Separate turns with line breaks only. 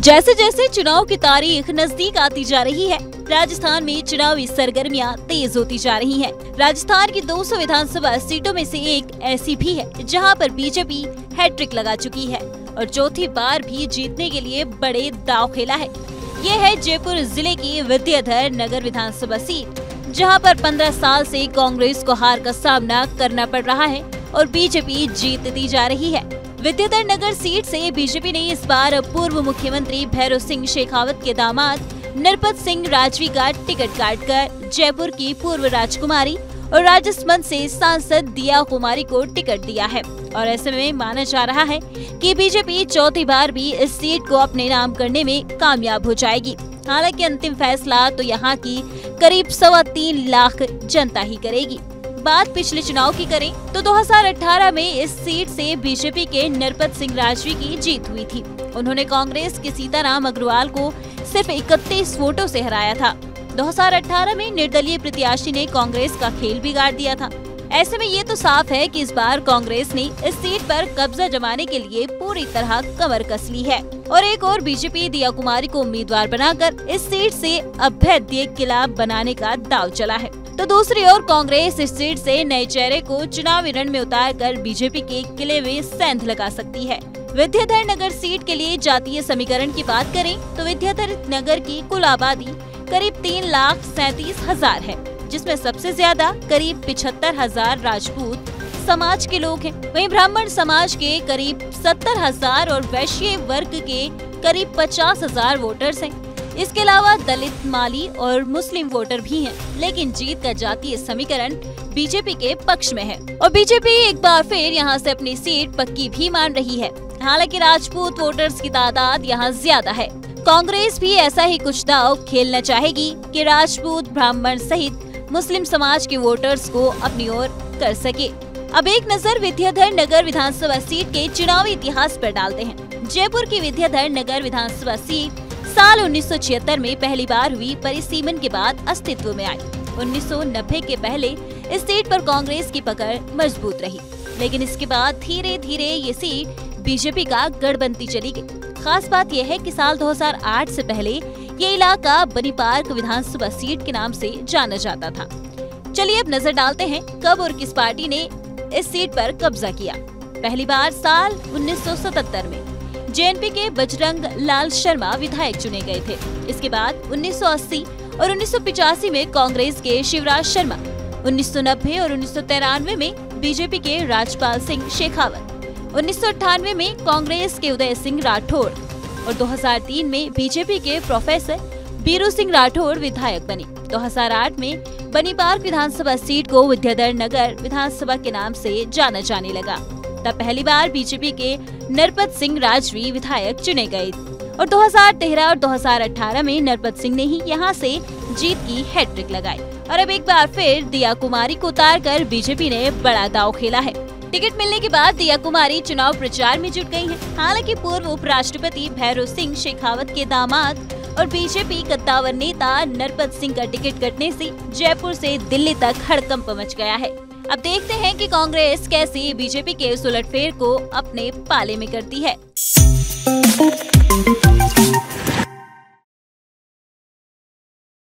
जैसे जैसे चुनाव की तारीख नजदीक आती जा रही है, राजस्थान में चुनावी सरगर्मियां तेज होती जा रही हैं। राजस्थान की 200 विधानसभा सीटों में से एक ऐसी भी है जहां पर बीजेपी हैट्रिक लगा चुकी है और चौथी बार भी जीतने के लिए बड़े दांव खेला है। ये है जयपुर जिले की विद्याधर नगर विधानसभा सीट, जहां पर 15 साल से कांग्रेस को हार का सामना करना पड़ रहा है और बीजेपी जीतती जा रही है। विद्याधर नगर सीट से बीजेपी ने इस बार पूर्व मुख्यमंत्री भैरव सिंह शेखावत के दामाद नरपत सिंह राजवी का टिकट काटकर जयपुर की पूर्व राजकुमारी और राजसमंद से सांसद दिया कुमारी को टिकट दिया है और ऐसे में माना जा रहा है कि बीजेपी चौथी बार भी इस सीट को अपने नाम करने में कामयाब हो जाएगी। हालांकि अंतिम फैसला तो यहाँ की करीब 3.25 लाख जनता ही करेगी। बात पिछले चुनाव की करें तो 2018 में इस सीट से बीजेपी के नरपत सिंह राजवी की जीत हुई थी। उन्होंने कांग्रेस के सीताराम अग्रवाल को सिर्फ 31 वोटों से हराया था। 2018 में निर्दलीय प्रत्याशी ने कांग्रेस का खेल बिगाड़ दिया था। ऐसे में ये तो साफ है कि इस बार कांग्रेस ने इस सीट पर कब्जा जमाने के लिए पूरी तरह कमर कस ली है और एक और बीजेपी दिया कुमारी को उम्मीदवार बनाकर इस सीट से अभेद्य किला बनाने का दांव चला है, तो दूसरी ओर कांग्रेस इस सीट से नए चेहरे को चुनावी रण में उतारकर बीजेपी के किले में सेंध लगा सकती है। विद्याधर नगर सीट के लिए जातीय समीकरण की बात करें तो विद्याधर नगर की कुल आबादी करीब 3,37,000 है, जिसमें सबसे ज्यादा करीब 75,000 राजपूत समाज के लोग हैं। वहीं ब्राह्मण समाज के करीब 70,000 और वैश्य वर्ग के करीब 50,000 वोटर्स हैं। इसके अलावा दलित, माली और मुस्लिम वोटर भी हैं। लेकिन जीत का जातीय समीकरण बीजेपी के पक्ष में है और बीजेपी एक बार फिर यहां से अपनी सीट पक्की भी मान रही है। हालांकि राजपूत वोटर्स की तादाद यहां ज्यादा है। कांग्रेस भी ऐसा ही कुछ दांव खेलना चाहेगी कि राजपूत, ब्राह्मण सहित मुस्लिम समाज के वोटर्स को अपनी ओर कर सके। अब एक नजर विद्याधर नगर विधानसभा सीट के चुनावी इतिहास पर डालते हैं। जयपुर की विद्याधर नगर विधानसभा सीट साल 1976 में पहली बार हुई परिसीमन के बाद अस्तित्व में आई। 1990 के पहले इस सीट पर कांग्रेस की पकड़ मजबूत रही, लेकिन इसके बाद धीरे धीरे ये सीट बीजेपी का गढ़ बनती चली गई। खास बात यह है कि साल 2008 से पहले ये इलाका बनी पार्क विधानसभा सीट के नाम से जाना जाता था। चलिए अब नजर डालते हैं कब और किस पार्टी ने इस सीट पर कब्जा किया। पहली बार साल 1977 में जेएनपी के बजरंग लाल शर्मा विधायक चुने गए थे। इसके बाद 1980 और 1985 में कांग्रेस के शिवराज शर्मा, 1990 और 1993 में बीजेपी के राजपाल सिंह शेखावत, 1998 में कांग्रेस के उदय सिंह राठौड़ और 2003 में बीजेपी के प्रोफेसर बीरू सिंह राठौड़ विधायक बने। 2008 में बनी पार्क विधानसभा सीट को विद्याधर नगर विधानसभा के नाम से जाना जाने लगा। तब पहली बार बीजेपी के नरपत सिंह राजवी विधायक चुने गए और 2013 और 2018 में नरपत सिंह ने ही यहां से जीत की हैट्रिक लगाई और अब एक बार फिर दिया कुमारी को उतारकर बीजेपी ने बड़ा दांव खेला है। टिकट मिलने के बाद दिया कुमारी चुनाव प्रचार में जुट गई हैं। हालांकि पूर्व उपराष्ट्रपति भैरव सिंह शेखावत के दामाद और बीजेपी कद्दावर नेता नरपत सिंह का टिकट कटने से जयपुर से दिल्ली तक हड़कंप मच गया है। अब देखते हैं कि कांग्रेस कैसे बीजेपी के उस उलटफेर को अपने पाले में करती है।